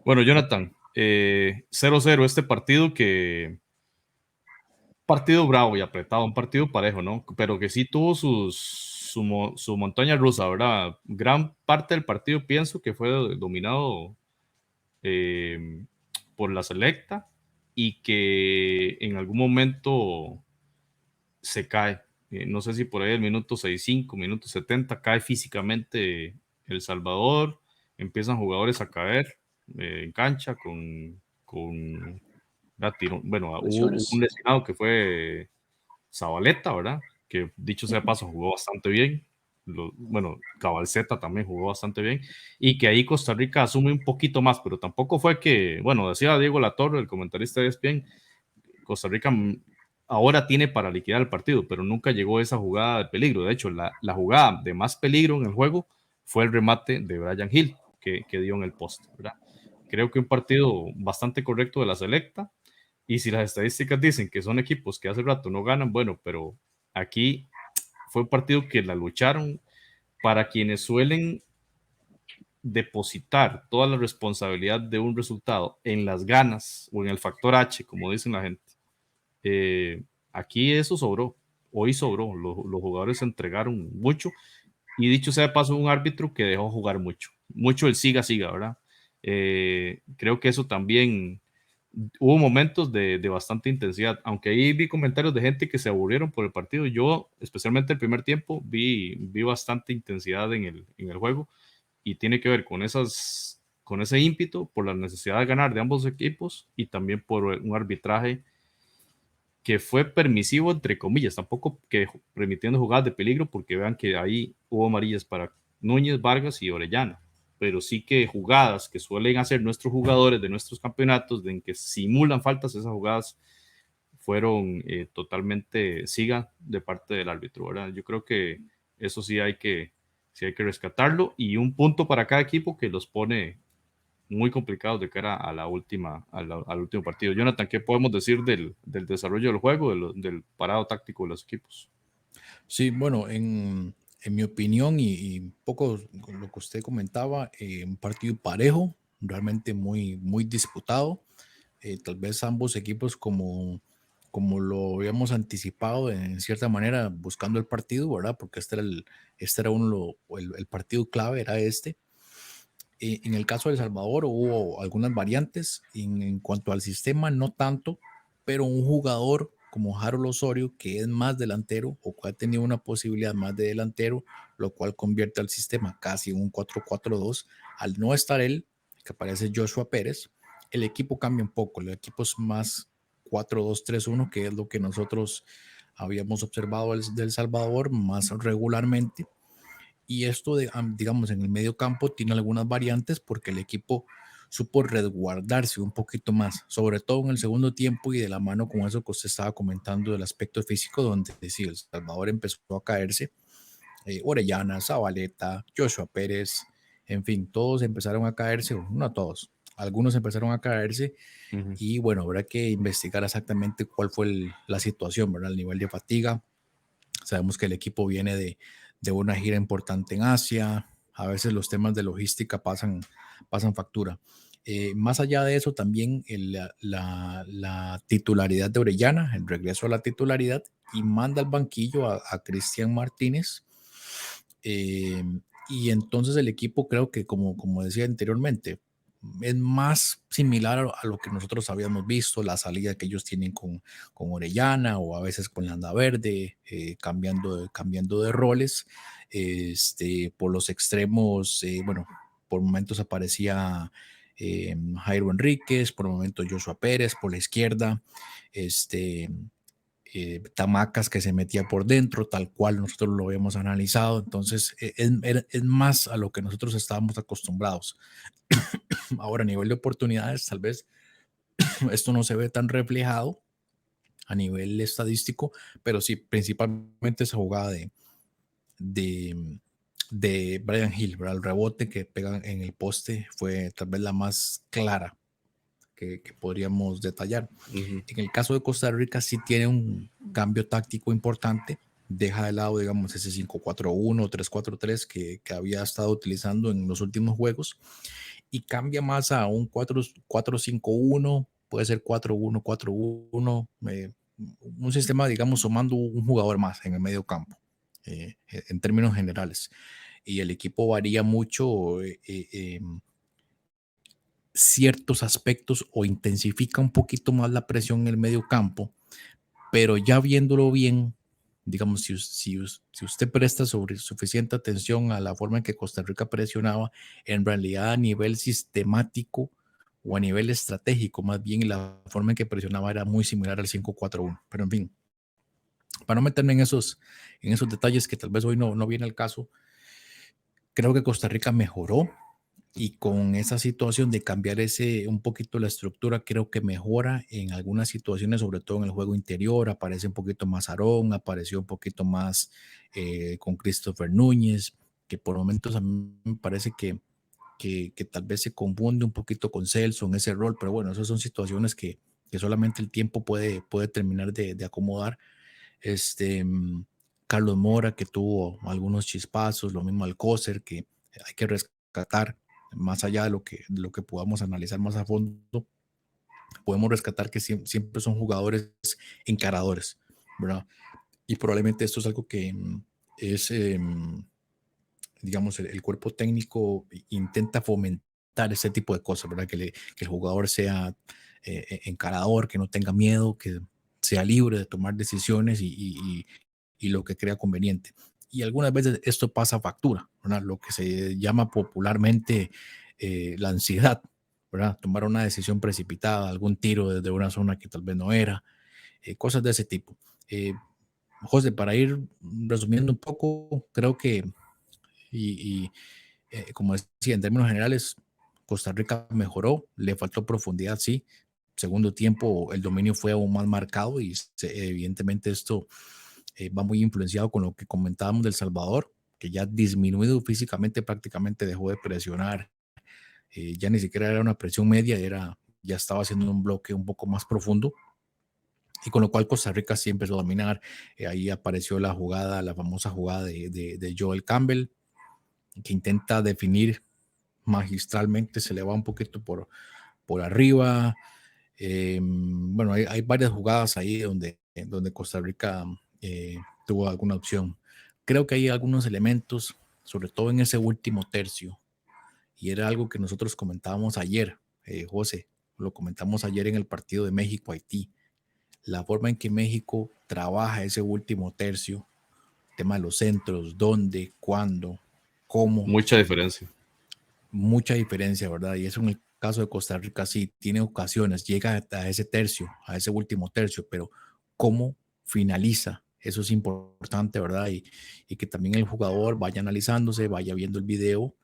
Bueno, Jonathan, 0-0 este partido partido bravo y apretado, un partido parejo, ¿no? Pero que sí tuvo su montaña rusa, ¿verdad? Gran parte del partido pienso que fue dominado eh, por la selecta y que en algún momento se cae. No sé si por ahí el minuto 65, minuto 70 cae físicamente El Salvador, empiezan jugadores a caer en cancha con bueno, hubo un Lesiones. lesionado que fue Zabaleta, ¿verdad? Que dicho sea de paso, jugó bastante bien. Bueno, Cabalceta también jugó bastante bien. Y que ahí Costa Rica asume un poquito más, pero tampoco fue que, bueno, decía Diego Latorre, el comentarista de ESPN, Costa Rica ahora tiene para liquidar el partido, pero nunca llegó esa jugada de peligro. De hecho, la jugada de más peligro en el juego fue el remate de Brian Hill, que dio en el poste, ¿verdad? Creo que un partido bastante correcto de la selecta. Y si las estadísticas dicen que son equipos que hace rato no ganan, bueno, pero aquí fue un partido que la lucharon para quienes suelen depositar toda la responsabilidad de un resultado en las ganas o en el factor H, como dicen la gente. Eh, Aquí eso sobró, hoy sobró, los jugadores se entregaron mucho y dicho sea de paso, un árbitro que dejó jugar mucho, mucho el siga, ¿verdad? Creo que eso también hubo momentos de bastante intensidad, aunque ahí vi comentarios de gente que se aburrieron por el partido. Yo, especialmente el primer tiempo, vi bastante intensidad en el juego y tiene que ver con ese ímpetu por la necesidad de ganar de ambos equipos y también por un arbitraje que fue permisivo, entre comillas, tampoco que permitiendo jugadas de peligro, porque vean que ahí hubo amarillas para Núñez, Vargas y Orellana, pero sí que jugadas que suelen hacer nuestros jugadores de nuestros campeonatos, en que simulan faltas, esas jugadas fueron totalmente siga de parte del árbitro, ¿verdad? Yo creo que eso sí hay que rescatarlo y un punto para cada equipo que los pone muy complicados de cara a al último partido. Jonathan, ¿qué podemos decir del desarrollo del juego, del parado táctico de los equipos? Sí, bueno, en mi opinión y un poco con lo que usted comentaba, un partido parejo, realmente muy disputado. Tal vez ambos equipos como lo habíamos anticipado en cierta manera, buscando el partido, ¿verdad? Porque este era el partido clave, era este. En el caso de El Salvador hubo algunas variantes en cuanto al sistema, no tanto, pero un jugador como Harold Osorio, que es más delantero o que ha tenido una posibilidad más de delantero, lo cual convierte al sistema casi en un 4-4-2. Al no estar él, que aparece Joshua Pérez, el equipo cambia un poco, el equipo es más 4-2-3-1, que es lo que nosotros habíamos observado del Salvador más regularmente, y esto, digamos, en el medio campo tiene algunas variantes porque el equipo supo resguardarse un poquito más, sobre todo en el segundo tiempo y de la mano con eso que usted estaba comentando del aspecto físico, donde sí, El Salvador empezó a caerse. Orellana, Zabaleta, Joshua Pérez, en fin, todos empezaron a caerse, no todos, algunos empezaron a caerse, Uh -huh. y bueno, habrá que investigar exactamente cuál fue la situación, ¿verdad? El nivel de fatiga. Sabemos que el equipo viene de una gira importante en Asia. A veces los temas de logística pasan factura. Más allá de eso, también la titularidad de Orellana, el regreso a la titularidad, y manda al banquillo a Cristian Martínez. Eh, y entonces el equipo, creo que como decía anteriormente, es más similar a lo que nosotros habíamos visto, la salida que ellos tienen con Orellana o a veces con Landa Verde, cambiando de roles. Por los extremos, bueno, por momentos aparecía Jairo Enríquez, por momentos Joshua Pérez por la izquierda, este, Tamacas que se metía por dentro, tal cual nosotros lo habíamos analizado. Entonces, es más a lo que nosotros estábamos acostumbrados. Ahora, a nivel de oportunidades, tal vez esto no se ve tan reflejado a nivel estadístico, pero sí, principalmente esa jugada de, de Brian Hill, ¿verdad? El rebote que pega en el poste fue tal vez la más clara que podríamos detallar. Uh -huh. En el caso de Costa Rica sí tiene un cambio táctico importante, deja de lado, digamos, ese 5-4-1 o 3-4-3 que había estado utilizando en los últimos juegos, y cambia más a un 4-5-1, puede ser 4-1-4-1, un sistema, digamos, sumando un jugador más en el medio campo, en términos generales. Y el equipo varía mucho ciertos aspectos o intensifica un poquito más la presión en el medio campo, pero ya viéndolo bien, digamos, si usted presta suficiente atención a la forma en que Costa Rica presionaba, en realidad a nivel sistemático o a nivel estratégico, más bien la forma en que presionaba era muy similar al 5-4-1. Pero en fin, para no meterme en esos detalles que tal vez hoy no viene al caso, creo que Costa Rica mejoró y con esa situación de cambiar un poquito la estructura, creo que mejora en algunas situaciones, sobre todo en el juego interior. Aparece un poquito más Aarón, apareció un poquito más con Christopher Núñez, que por momentos a mí me parece que tal vez se confunde un poquito con Celso en ese rol, pero bueno, esas son situaciones que solamente el tiempo puede terminar de acomodar. Carlos Mora, que tuvo algunos chispazos, lo mismo Alcócer, que hay que rescatar, más allá de lo que podamos analizar más a fondo, podemos rescatar que siempre son jugadores encaradores, ¿verdad? Y probablemente esto es algo que es, digamos, el cuerpo técnico intenta fomentar ese tipo de cosas, ¿verdad? Que el jugador sea encarador, que no tenga miedo, que sea libre de tomar decisiones y lo que crea conveniente. Y algunas veces esto pasa factura, ¿verdad? Lo que se llama popularmente la ansiedad, ¿verdad? Tomar una decisión precipitada, algún tiro desde una zona que tal vez no era, cosas de ese tipo. José, para ir resumiendo un poco, creo que, como decía, en términos generales, Costa Rica mejoró, le faltó profundidad, sí. Segundo tiempo, el dominio fue aún más marcado y evidentemente esto va muy influenciado con lo que comentábamos del Salvador, que ya disminuido físicamente prácticamente dejó de presionar. Ya ni siquiera era una presión media, ya estaba haciendo un bloque un poco más profundo, y con lo cual Costa Rica sí empezó a dominar. Ahí apareció la famosa jugada de Joel Campbell, que intenta definir magistralmente, se le va un poquito por arriba. Bueno, hay varias jugadas ahí donde Costa Rica tuvo alguna opción. Creo que hay algunos elementos, sobre todo en ese último tercio, y era algo que nosotros comentábamos ayer, José, lo comentamos ayer en el partido de México-Haití, la forma en que México trabaja ese último tercio, tema de los centros, dónde, cuándo, cómo, Mucha diferencia. mucha diferencia, ¿verdad? Y eso en el caso de Costa Rica sí tiene ocasiones, llega a ese tercio, a ese último tercio, pero cómo finaliza, eso es importante, ¿verdad? Y que también el jugador vaya analizándose, vaya viendo el video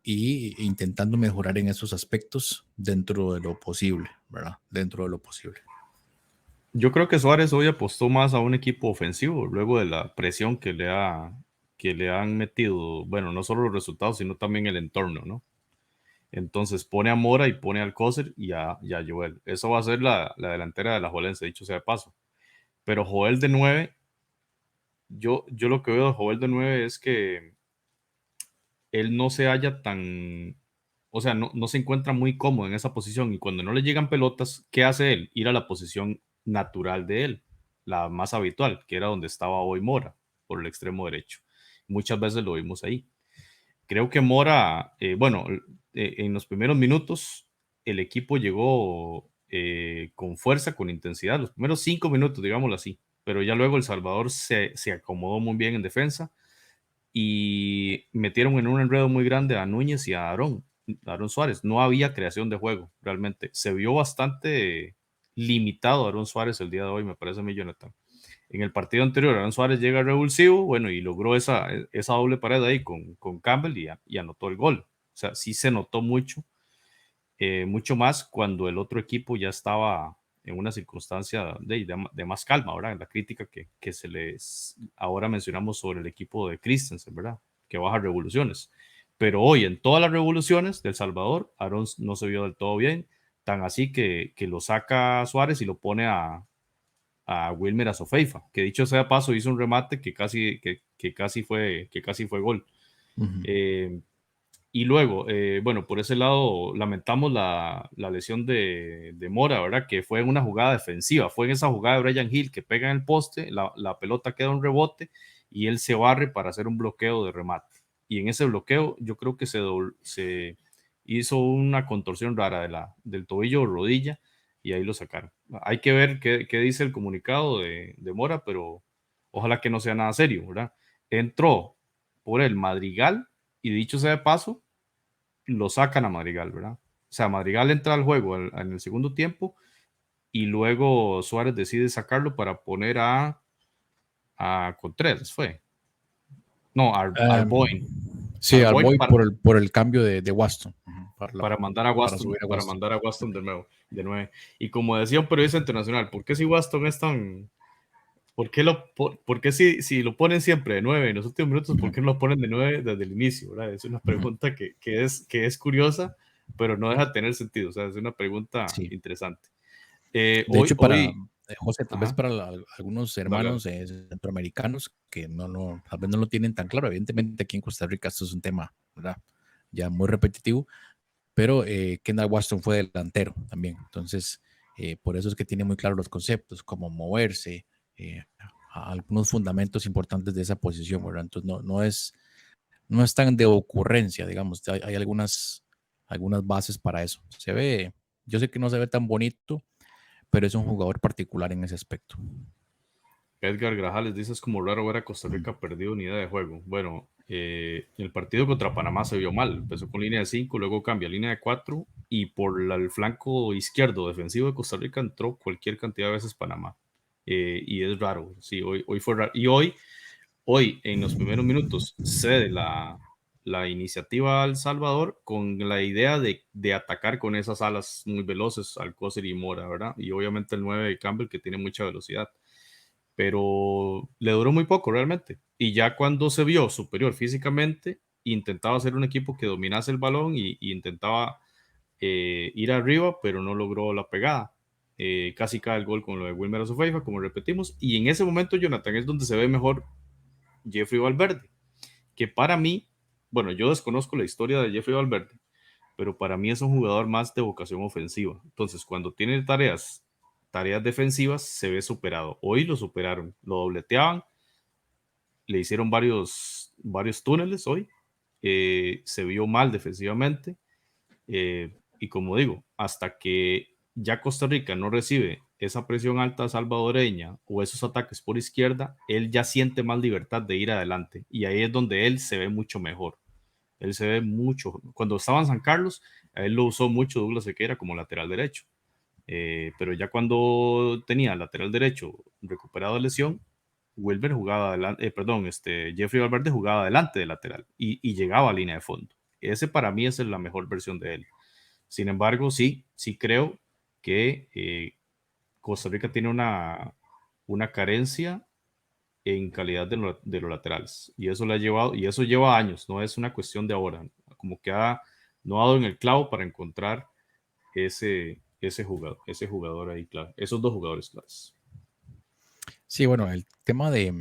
y intentando mejorar en esos aspectos dentro de lo posible, ¿verdad? Dentro de lo posible. Yo creo que Suárez hoy apostó más a un equipo ofensivo, luego de la presión que le han metido, bueno, no solo los resultados, sino también el entorno, ¿no? Entonces pone a Mora y pone a Alcócer y a Joel. Eso va a ser la delantera de la Jolense, dicho sea de paso. Pero Joel de 9, yo lo que veo de Joel de 9 es que él no se halla tan, o sea, no se encuentra muy cómodo en esa posición y cuando no le llegan pelotas, ¿qué hace él? Ir a la posición natural de él, la más habitual, que era donde estaba hoy Mora, por el extremo derecho. Muchas veces lo vimos ahí. Creo que Mora, bueno, en los primeros minutos el equipo llegó con fuerza, con intensidad, los primeros 5 minutos, digámoslo así, pero ya luego El Salvador se acomodó muy bien en defensa y metieron en un enredo muy grande a Núñez y a Aarón Suárez. No había creación de juego, realmente. Se vio bastante limitado a Aarón Suárez el día de hoy, me parece a mí, Jonathan. En el partido anterior, Aarón Suárez llega revulsivo, bueno, y logró esa doble pared ahí con Campbell y anotó el gol. O sea, sí se notó mucho, mucho más cuando el otro equipo ya estaba en una circunstancia de más calma, ¿verdad? La crítica que se les ahora mencionamos sobre el equipo de Christensen, ¿verdad? Que baja revoluciones. Pero hoy, en todas las revoluciones del Salvador, Aaron no se vio del todo bien, tan así que lo saca Suárez y lo pone a Wilmer Azofeifa, que dicho sea paso, hizo un remate que casi fue gol. Uh -huh. Eh, Y luego, bueno, por ese lado lamentamos la lesión de Mora, ¿verdad? Que fue en una jugada defensiva, fue en esa jugada de Brian Hill que pega en el poste, la pelota queda un rebote y él se barre para hacer un bloqueo de remate. Y en ese bloqueo yo creo que se hizo una contorsión rara del tobillo o rodilla y ahí lo sacaron. Hay que ver qué dice el comunicado de Mora, pero ojalá que no sea nada serio, ¿verdad? Entró por el Madrigal y dicho sea de paso, lo sacan a Madrigal, ¿verdad? O sea, Madrigal entra al juego en el segundo tiempo y luego Suárez decide sacarlo para poner a Contreras, fue. No, Arboin. Sí, Arboin Arboy por el cambio de Waston. para mandar a Para subir Waston, a para Waston. mandar a Waston de nuevo. Y como decía un periodista internacional, ¿por qué si Waston es tan... ¿Por qué si lo ponen siempre de 9 en los últimos minutos, por qué no lo ponen de 9 desde el inicio? ¿Verdad? Es una pregunta que es curiosa, pero no deja de tener sentido. O sea, es una pregunta Sí. interesante. De hecho, Hoy, José, tal vez ajá, para algunos dale, dale. hermanos centroamericanos que tal vez no lo tienen tan claro. Evidentemente, aquí en Costa Rica esto es un tema, ¿verdad? Ya muy repetitivo, pero Kendall Waston fue delantero también. Entonces, por eso es que tiene muy claros los conceptos, cómo moverse, algunos fundamentos importantes de esa posición, ¿verdad? Entonces, no es tan de ocurrencia, digamos. Hay algunas bases para eso. Yo sé que no se ve tan bonito, pero es un jugador particular en ese aspecto. Edgar Grajales dice: es como raro ver a Costa Rica perdido unidad de juego. Bueno, el partido contra Panamá se vio mal. Empezó con línea de 5, luego cambia a línea de 4 y por el flanco izquierdo defensivo de Costa Rica entró cualquier cantidad de veces Panamá. Y es raro, sí, hoy fue raro. Y hoy en los primeros minutos cede la iniciativa al Salvador con la idea de atacar con esas alas muy veloces, Alcócer y Mora, ¿verdad? Y obviamente el 9 de Campbell que tiene mucha velocidad, pero le duró muy poco realmente. Y ya cuando se vio superior físicamente, intentaba ser un equipo que dominase el balón y intentaba ir arriba, pero no logró la pegada. Casi cae el gol con lo de Wilmer Azufeifa, como repetimos, y en ese momento, Jonathan, es donde se ve mejor Jeffrey Valverde, que para mí, bueno, yo desconozco la historia de Jeffrey Valverde, pero para mí es un jugador más de vocación ofensiva. Entonces, cuando tiene tareas defensivas, se ve superado. Hoy lo superaron, lo dobleteaban, le hicieron varios túneles hoy, se vio mal defensivamente, y como digo, hasta que ya Costa Rica no recibe esa presión alta salvadoreña o esos ataques por izquierda, él ya siente más libertad de ir adelante y ahí es donde él se ve mucho mejor. Él se ve mucho. Cuando estaba en San Carlos, a él lo usó mucho Douglas Sequeira como lateral derecho. Pero ya cuando tenía lateral derecho recuperado de lesión, Wilber jugaba adelante, perdón, Jeffrey Valverde jugaba adelante de lateral y llegaba a línea de fondo. Ese para mí es la mejor versión de él. Sin embargo, sí creo que Costa Rica tiene una carencia en calidad de los laterales. Y eso le ha llevado, y eso lleva años, no es una cuestión de ahora. Como que no ha dado en el clavo para encontrar ese jugador ahí, claro, esos dos jugadores claves. Sí, bueno, el tema de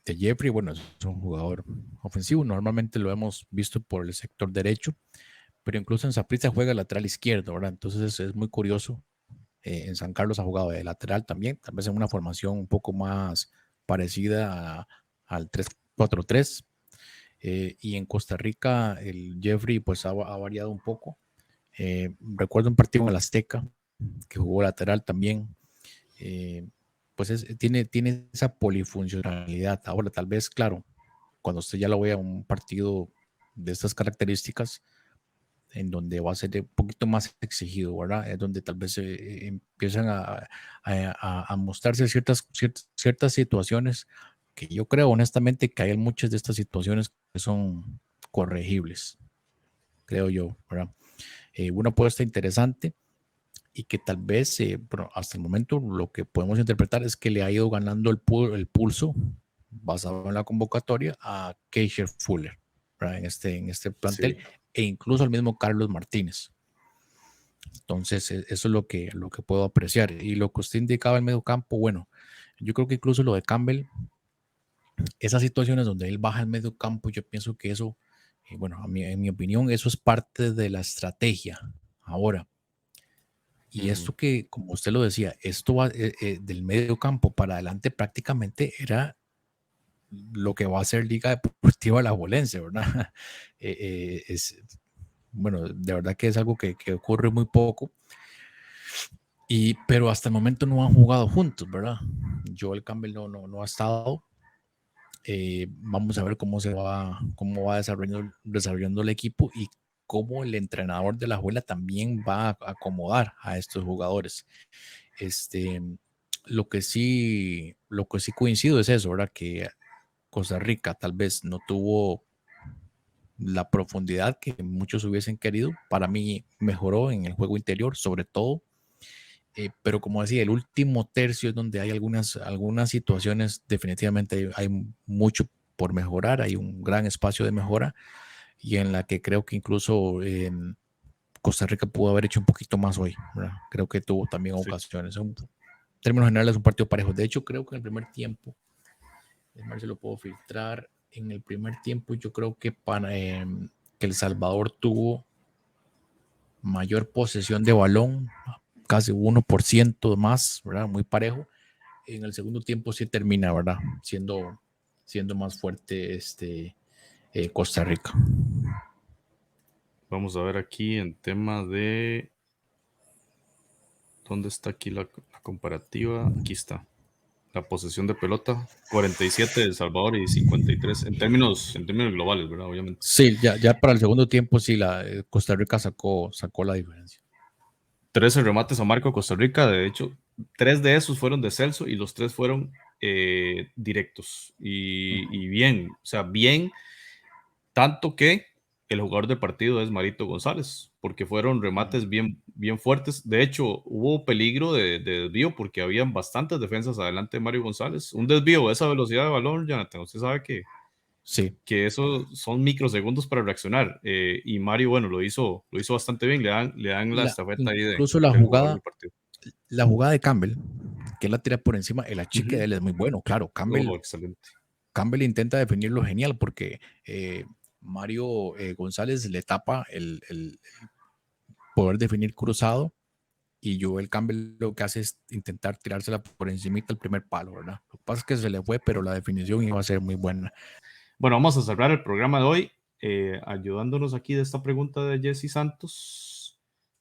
Jeffrey, bueno, es un jugador ofensivo. Normalmente lo hemos visto por el sector derecho, pero incluso en Saprissa juega lateral izquierdo, ¿verdad? Entonces es muy curioso. En San Carlos ha jugado de lateral también, tal vez en una formación un poco más parecida al 3-4-3. Y en Costa Rica el Jeffrey pues ha variado un poco. Recuerdo un partido en el Azteca que jugó lateral también. Pues tiene esa polifuncionalidad. Ahora, tal vez, claro, cuando usted ya lo vea un partido de estas características, en donde va a ser un poquito más exigido, ¿verdad? Es donde tal vez empiezan a mostrarse ciertas situaciones que yo creo honestamente que hay muchas de estas situaciones que son corregibles, creo yo, ¿verdad? Una apuesta interesante y que tal vez, bueno, hasta el momento lo que podemos interpretar es que le ha ido ganando el pulso basado en la convocatoria a Keisher Fuller, ¿verdad? En este plantel Sí, e incluso al mismo Carlos Martínez. Entonces, eso es lo que puedo apreciar. Y lo que usted indicaba en medio campo, bueno, yo creo que incluso lo de Campbell, esas situaciones donde él baja al medio campo, yo pienso que eso Bueno, en mi opinión, eso es parte de la estrategia. Ahora, y esto que, como usted lo decía, esto va del medio campo para adelante prácticamente era lo que va a ser Liga Deportiva Alajuelense, ¿verdad? Bueno, de verdad que es algo que ocurre muy poco, pero hasta el momento no han jugado juntos, ¿verdad? Joel Campbell no ha estado. Vamos a ver cómo va desarrollando el equipo y cómo el entrenador de la Juela también va a acomodar a estos jugadores. Este, lo que sí coincido es eso, ¿verdad? Que Costa Rica tal vez no tuvo la profundidad que muchos hubiesen querido. Para mí mejoró en el juego interior, sobre todo. Pero como decía, el último tercio es donde hay algunas situaciones, definitivamente hay mucho por mejorar, hay un gran espacio de mejora y en la que creo que incluso Costa Rica pudo haber hecho un poquito más hoy, ¿verdad? Creo que tuvo también Sí. ocasiones. En términos generales, un partido parejo. De hecho, creo que en el primer tiempo, es más, si lo puedo filtrar, en el primer tiempo yo creo que El Salvador tuvo mayor posesión de balón, casi 1% más, ¿verdad? Muy parejo. En el segundo tiempo sí termina, ¿verdad? Siendo más fuerte Costa Rica. Vamos a ver aquí en tema de... ¿Dónde está aquí la comparativa? Aquí está. La posesión de pelota, 47 de El Salvador y 53 en términos globales, ¿verdad? Obviamente. Sí, ya para el segundo tiempo sí, Costa Rica sacó la diferencia. 13 remates a marco Costa Rica, de hecho, 3 de esos fueron de Celso y los 3 fueron directos. Y bien, o sea, bien, tanto que el jugador del partido es Marito González, porque fueron remates bien, bien fuertes. De hecho, hubo peligro de desvío porque habían bastantes defensas adelante de Mario González. Un desvío a esa velocidad de balón, Jonathan, usted sabe Sí. que eso son microsegundos para reaccionar. Y Mario, bueno, lo hizo bastante bien. Le dan la estafeta ahí Incluso del jugador del partido. la jugada de Campbell, que él la tira por encima, el achique de él es muy bueno, claro. No, excelente. Campbell intenta definirlo genial porque Mario González le tapa el poder definir cruzado y Joel Campbell lo que hace es intentar tirársela por encima del primer palo, ¿verdad? Lo que pasa es que se le fue, pero la definición iba a ser muy buena. Bueno, vamos a cerrar el programa de hoy ayudándonos aquí de esta pregunta de Jesse Santos.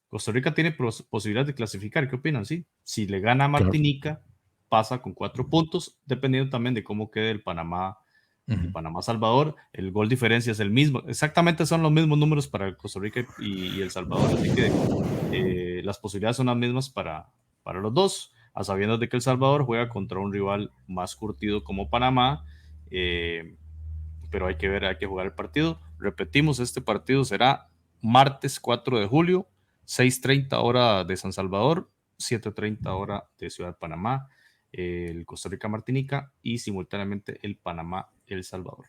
Costa Rica tiene posibilidad de clasificar. ¿Qué opinan? Sí. Si le gana a Claro. Martinica, pasa con 4 puntos, dependiendo también de cómo quede el Panamá-Salvador. El gol diferencia es el mismo. Exactamente son los mismos números para el Costa Rica y El Salvador. Así que las posibilidades son las mismas para los dos, a sabiendas de que El Salvador juega contra un rival más curtido como Panamá. Pero hay que jugar el partido. Repetimos, este partido será martes 4 de julio, 6:30 hora de San Salvador, 7:30 hora de Ciudad Panamá, el Costa Rica Martinica y simultáneamente el Panamá El Salvador.